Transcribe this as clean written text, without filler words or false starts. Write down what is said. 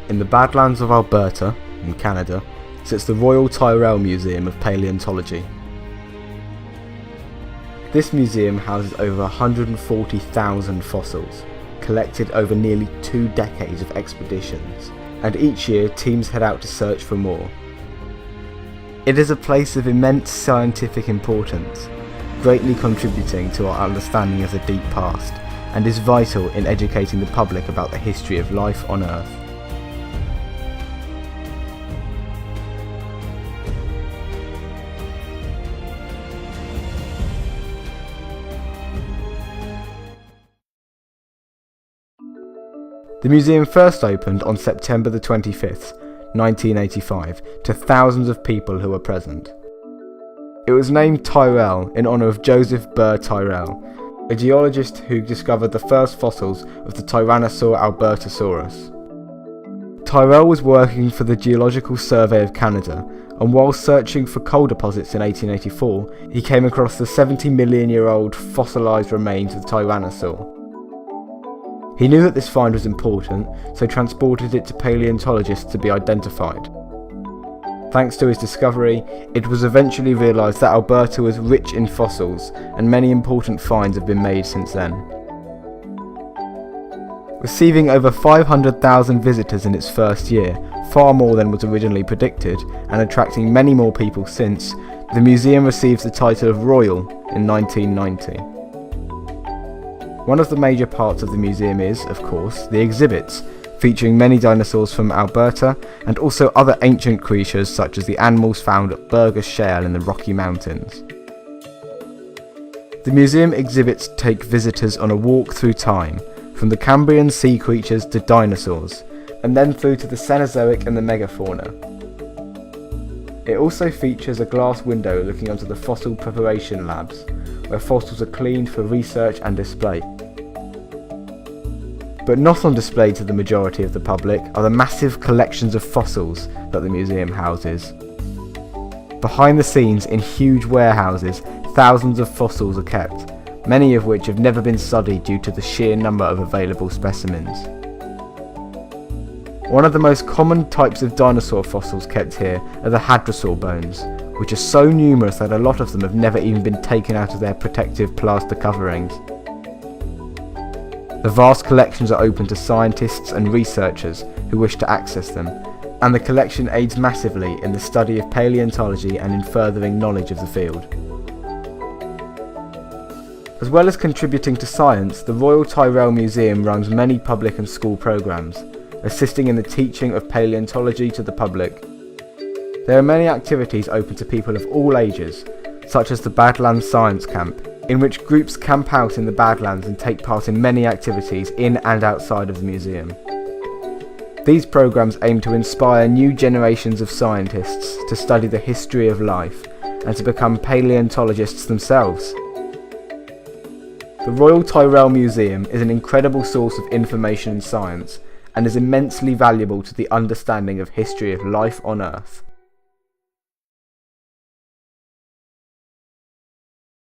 In the Badlands of Alberta, in Canada, sits the Royal Tyrrell Museum of Paleontology. This museum houses over 140,000 fossils, collected over nearly 2 decades of expeditions, and each year teams head out to search for more. It is a place of immense scientific importance, greatly contributing to our understanding of the deep past, and is vital in educating the public about the history of life on Earth. The museum first opened on September the 25th, 1985, to thousands of people who were present. It was named Tyrrell in honour of Joseph Burr Tyrrell, a geologist who discovered the first fossils of the Tyrannosaur Albertosaurus. Tyrrell was working for the Geological Survey of Canada, and while searching for coal deposits in 1884, he came across the 70-million-year-old fossilised remains of the Tyrannosaur. He knew that this find was important, so transported it to paleontologists to be identified. Thanks to his discovery, it was eventually realised that Alberta was rich in fossils, and many important finds have been made since then. Receiving over 500,000 visitors in its first year, far more than was originally predicted, and attracting many more people since, the museum received the title of Royal in 1990. One of the major parts of the museum is, of course, the exhibits, featuring many dinosaurs from Alberta and also other ancient creatures such as the animals found at Burgess Shale in the Rocky Mountains. The museum exhibits take visitors on a walk through time, from the Cambrian sea creatures to dinosaurs, and then through to the Cenozoic and the megafauna. It also features a glass window looking onto the fossil preparation labs, where fossils are cleaned for research and display. But not on display to the majority of the public are the massive collections of fossils that the museum houses. Behind the scenes, in huge warehouses, thousands of fossils are kept, many of which have never been studied due to the sheer number of available specimens. One of the most common types of dinosaur fossils kept here are the hadrosaur bones, which are so numerous that a lot of them have never even been taken out of their protective plaster coverings. The vast collections are open to scientists and researchers who wish to access them, and the collection aids massively in the study of paleontology and in furthering knowledge of the field. As well as contributing to science, the Royal Tyrrell Museum runs many public and school programs, assisting in the teaching of paleontology to the public. There are many activities open to people of all ages, such as the Badlands Science Camp, in which groups camp out in the Badlands and take part in many activities in and outside of the museum. These programs aim to inspire new generations of scientists to study the history of life and to become paleontologists themselves. The Royal Tyrrell Museum is an incredible source of information and science, and is immensely valuable to the understanding of history of life on Earth.